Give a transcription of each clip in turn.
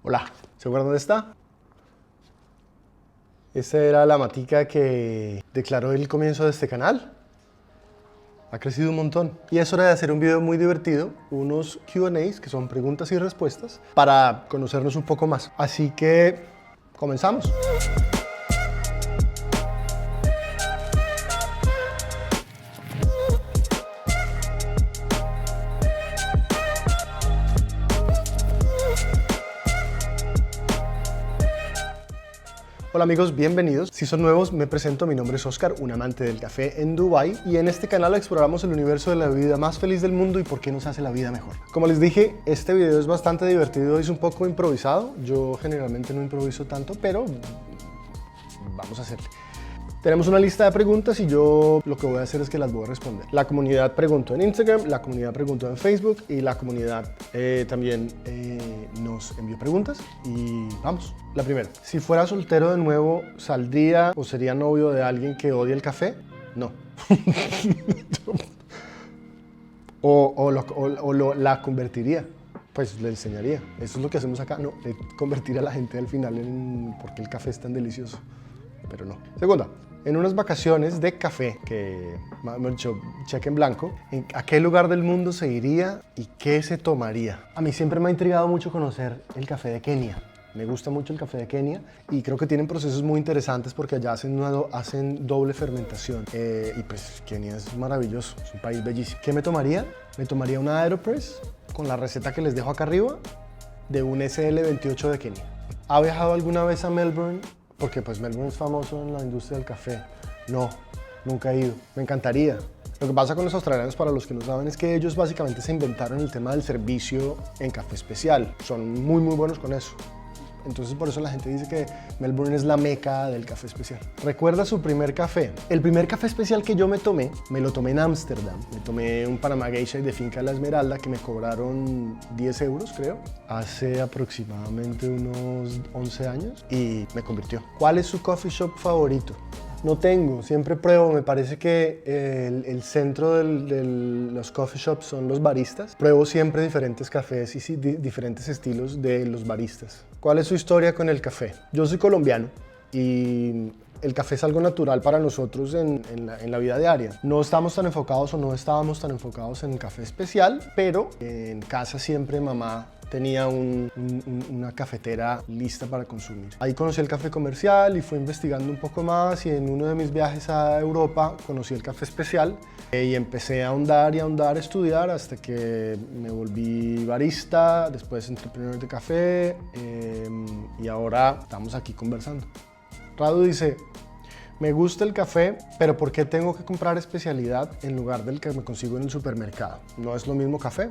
Hola, ¿se acuerdan de esta? Esta era la matica que declaró el comienzo de este canal. Ha crecido un montón. Y es hora de hacer un video muy divertido, unos Q&As, que son preguntas y respuestas, para conocernos un poco más. Así que, comenzamos. Hola amigos, bienvenidos. Si son nuevos, me presento, mi nombre es Oscar, un amante del café en Dubái, y en este canal exploramos el universo de la bebida más feliz del mundo y por qué nos hace la vida mejor. Como les dije, este video es bastante divertido y es un poco improvisado. Yo generalmente no improviso tanto, pero vamos a hacerle. Tenemos una lista de preguntas y yo lo que voy a hacer es que las voy a responder. La comunidad preguntó en Instagram, la comunidad preguntó en Facebook y la comunidad también nos envió preguntas y vamos. La primera, si fuera soltero de nuevo, ¿saldría o sería novio de alguien que odia el café? No. La convertiría. Pues le enseñaría. Eso es lo que hacemos acá, no, convertir a la gente al final en por qué el café es tan delicioso. Pero no. Segunda, en unas vacaciones de café, que me han dicho cheque en blanco, ¿a qué lugar del mundo se iría y qué se tomaría? A mí siempre me ha intrigado mucho conocer el café de Kenia. Me gusta mucho el café de Kenia y creo que tienen procesos muy interesantes porque allá hacen doble fermentación. Y pues Kenia es maravilloso, es un país bellísimo. ¿Qué me tomaría? Me tomaría una Aeropress con la receta que les dejo acá arriba de un SL28 de Kenia. ¿Ha viajado alguna vez a Melbourne? Porque pues Melbourne es famoso en la industria del café. No, nunca he ido. Me encantaría. Lo que pasa con los australianos, para los que no saben, es que ellos básicamente se inventaron el tema del servicio en café especial. Son muy buenos con eso. Entonces por eso la gente dice que Melbourne es la meca del café especial. ¿Recuerda su primer café? El primer café especial que yo me lo tomé en Ámsterdam. Me tomé un Panama Geisha de Finca La Esmeralda que me cobraron 10 euros, creo, hace aproximadamente unos 11 años y me convirtió. ¿Cuál es su coffee shop favorito? No tengo, siempre pruebo. Me parece que el centro de los coffee shops son los baristas. Pruebo siempre diferentes cafés y diferentes estilos de los baristas. ¿Cuál es su historia con el café? Yo soy colombiano y el café es algo natural para nosotros en la vida diaria. No estamos tan enfocados o no estábamos tan enfocados en el café especial, pero en casa siempre mamá tenía una cafetera lista para consumir. Ahí conocí el café comercial y fui investigando un poco más y en uno de mis viajes a Europa conocí el café especial y empecé a ahondar y a estudiar hasta que me volví barista, después entrepreneur de café y ahora estamos aquí conversando. Radu dice, me gusta el café, pero ¿por qué tengo que comprar especialidad en lugar del que me consigo en el supermercado? ¿No es lo mismo café?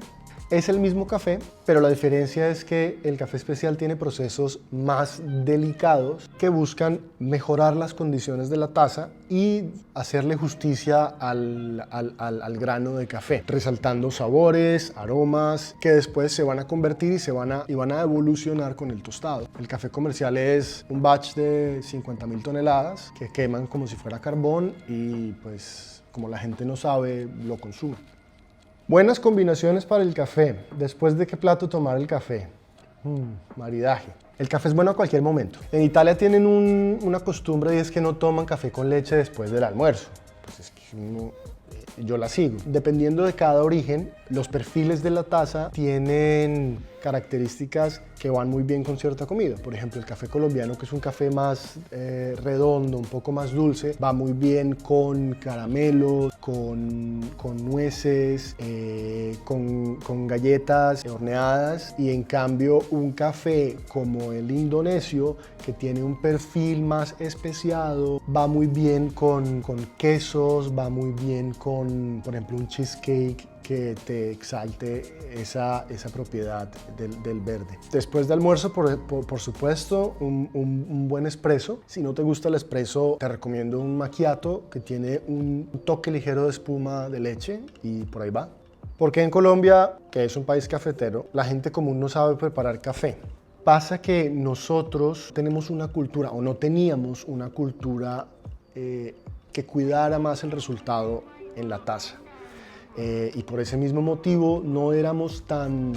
Es el mismo café, pero la diferencia es que el café especial tiene procesos más delicados que buscan mejorar las condiciones de la taza y hacerle justicia al grano de café, resaltando sabores, aromas, que después se van a convertir y van a evolucionar con el tostado. El café comercial es un batch de 50.000 toneladas que queman como si fuera carbón y pues como la gente no sabe, lo consume. Buenas combinaciones para el café. ¿Después de qué plato tomar el café? Maridaje. El café es bueno a cualquier momento. En Italia tienen una costumbre y es que no toman café con leche después del almuerzo. Pues es que yo la sigo. Dependiendo de cada origen, los perfiles de la taza tienen características que van muy bien con cierta comida. Por ejemplo, el café colombiano, que es un café más redondo, un poco más dulce, va muy bien con caramelos, con nueces, con galletas horneadas. Y en cambio, un café como el indonesio, que tiene un perfil más especiado, va muy bien con quesos, va muy bien con, por ejemplo, un cheesecake que te exalte esa propiedad del verde. Después de almuerzo, por supuesto, un buen espresso. Si no te gusta el espresso, te recomiendo un macchiato que tiene un toque ligero de espuma de leche y por ahí va. Porque en Colombia, que es un país cafetero, la gente común no sabe preparar café. Pasa que nosotros tenemos una cultura, o no teníamos una cultura que cuidara más el resultado en la taza. Y por ese mismo motivo no éramos tan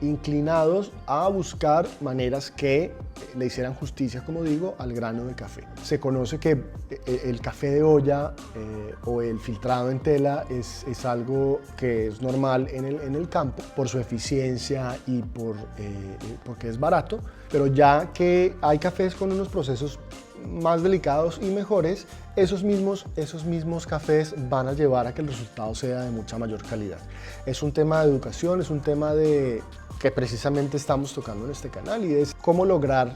inclinados a buscar maneras que le hicieran justicia, como digo, al grano de café. Se conoce que el café de olla o el filtrado en tela es algo que es normal en el campo por su eficiencia y porque es barato, pero ya que hay cafés con unos procesos más delicados y mejores, esos mismos cafés van a llevar a que el resultado sea de mucha mayor calidad. Es un tema de educación, es un tema que precisamente estamos tocando en este canal, y es cómo lograr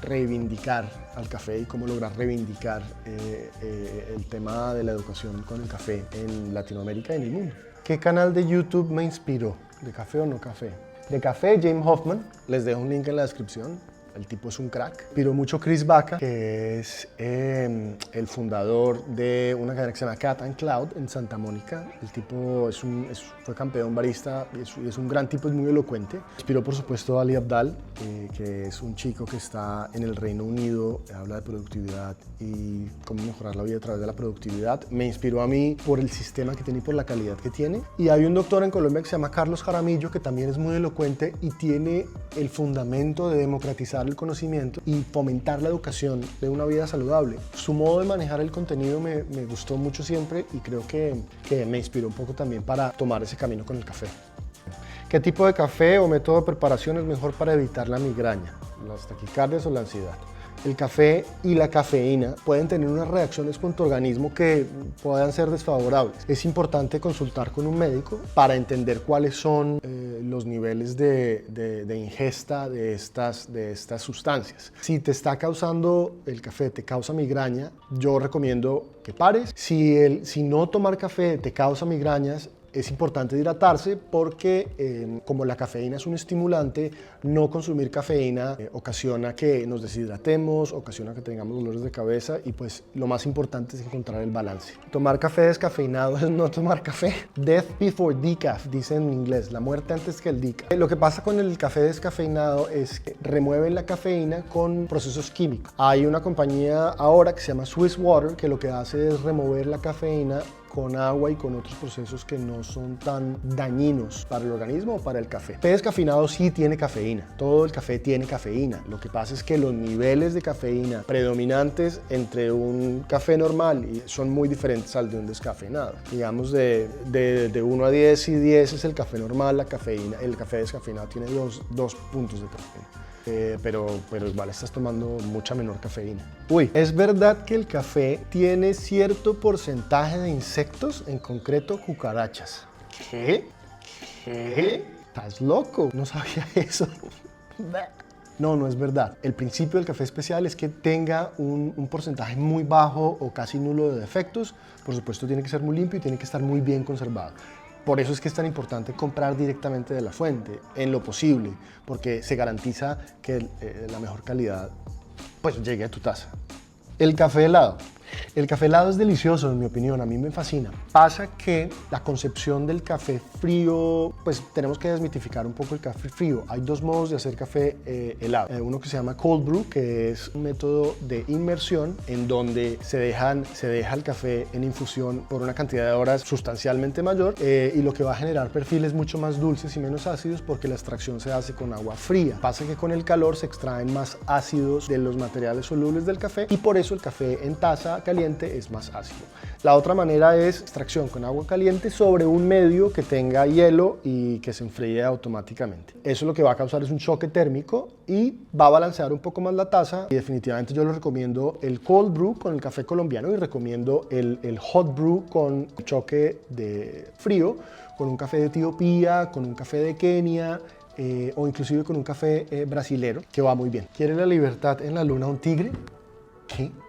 reivindicar al café y cómo lograr reivindicar el tema de la educación con el café en Latinoamérica y en el mundo. ¿Qué canal de YouTube me inspiró? ¿De café o no café? De café, James Hoffman, les dejo un link en la descripción. El tipo es un crack. Inspiró mucho Chris Baca, que es el fundador de una cadena que se llama Cat and Cloud en Santa Mónica. El tipo fue campeón barista, es un gran tipo, es muy elocuente. Inspiró, por supuesto, a Ali Abdaal, que es un chico que está en el Reino Unido, habla de productividad y cómo mejorar la vida a través de la productividad. Me inspiró a mí por el sistema que tiene y por la calidad que tiene. Y hay un doctor en Colombia que se llama Carlos Jaramillo, que también es muy elocuente y tiene el fundamento de democratizar el conocimiento y fomentar la educación de una vida saludable. Su modo de manejar el contenido me gustó mucho siempre, y creo que me inspiró un poco también para tomar ese camino con el café. ¿Qué tipo de café o método de preparación es mejor para evitar la migraña, las taquicardias o la ansiedad? El café y la cafeína pueden tener unas reacciones con tu organismo que puedan ser desfavorables. Es importante consultar con un médico para entender cuáles son los niveles de ingesta de estas sustancias. Si te está causando, el café te causa migraña, yo recomiendo que pares. Si no tomar café te causa migrañas, es importante hidratarse, porque como la cafeína es un estimulante, no consumir cafeína ocasiona que nos deshidratemos, ocasiona que tengamos dolores de cabeza, y pues lo más importante es encontrar el balance. Tomar café descafeinado es no tomar café. Death before decaf, dice en inglés, la muerte antes que el decaf. Lo que pasa con el café descafeinado es que remueven la cafeína con procesos químicos. Hay una compañía ahora que se llama Swiss Water, que lo que hace es remover la cafeína con agua y con otros procesos que no son tan dañinos para el organismo o para el café. El café descafeinado sí tiene cafeína, todo el café tiene cafeína. Lo que pasa es que los niveles de cafeína predominantes entre un café normal son muy diferentes al de un descafeinado. Digamos de 1 a 10, y 10 es el café normal, la cafeína. El café descafeinado tiene dos puntos de cafeína. Pero igual estás tomando mucha menor cafeína. ¿Es verdad que el café tiene cierto porcentaje de insectos, en concreto cucarachas? ¿Qué? ¿Estás loco? No sabía eso. No es verdad. El principio del café especial es que tenga un porcentaje muy bajo o casi nulo de defectos. Por supuesto, tiene que ser muy limpio y tiene que estar muy bien conservado. Por eso es que es tan importante comprar directamente de la fuente, en lo posible, porque se garantiza que la mejor calidad pues llegue a tu taza. El café helado. El café helado es delicioso, en mi opinión, a mí me fascina. Pasa que la concepción del café frío, pues tenemos que desmitificar un poco el café frío. Hay dos modos de hacer café helado. Uno que se llama cold brew, que es un método de inmersión en donde se deja el café en infusión por una cantidad de horas sustancialmente mayor, y lo que va a generar perfiles mucho más dulces y menos ácidos, porque la extracción se hace con agua fría. Pasa que con el calor se extraen más ácidos de los materiales solubles del café, y por eso el café en taza caliente es más ácido. La otra manera es extracción con agua caliente sobre un medio que tenga hielo y que se enfríe automáticamente. Eso lo que va a causar es un choque térmico y va a balancear un poco más la taza, y definitivamente yo les recomiendo el cold brew con el café colombiano, y recomiendo el hot brew con choque de frío, con un café de Etiopía, con un café de Kenia, o inclusive con un café brasilero, que va muy bien. ¿Quiere la libertad en la luna un tigre?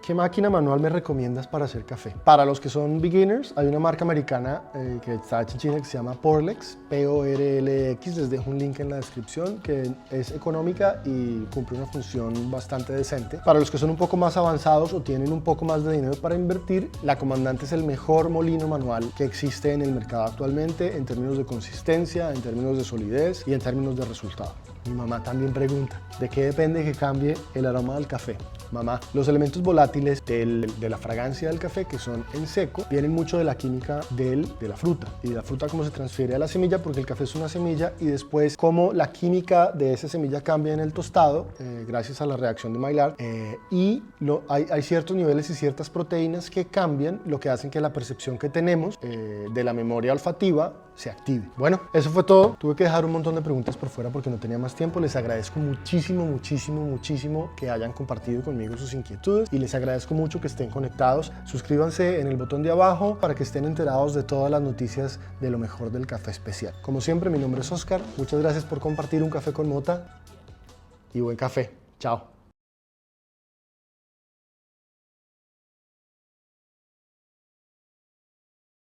¿Qué máquina manual me recomiendas para hacer café? Para los que son beginners, hay una marca americana que está hecha en China que se llama Porlex, Porlx. Les dejo un link en la descripción, que es económica y cumple una función bastante decente. Para los que son un poco más avanzados o tienen un poco más de dinero para invertir, la Comandante es el mejor molino manual que existe en el mercado actualmente, en términos de consistencia, en términos de solidez y en términos de resultado. Mi mamá también pregunta, ¿de qué depende que cambie el aroma del café? Mamá, los elementos volátiles volátiles de la fragancia del café, que son en seco, vienen mucho de la química de la fruta y de la fruta cómo se transfiere a la semilla, porque el café es una semilla, y después cómo la química de esa semilla cambia en el tostado gracias a la reacción de Maillard, hay ciertos niveles y ciertas proteínas que cambian, lo que hacen que la percepción que tenemos de la memoria olfativa se active. Bueno, eso fue todo. Tuve que dejar un montón de preguntas por fuera porque no tenía más tiempo. Les agradezco muchísimo, muchísimo, muchísimo que hayan compartido conmigo sus inquietudes, y les agradezco mucho que estén conectados. Suscríbanse en el botón de abajo para que estén enterados de todas las noticias de lo mejor del café especial. Como siempre, mi nombre es Oscar. Muchas gracias por compartir un café con Mota y buen café. Chao.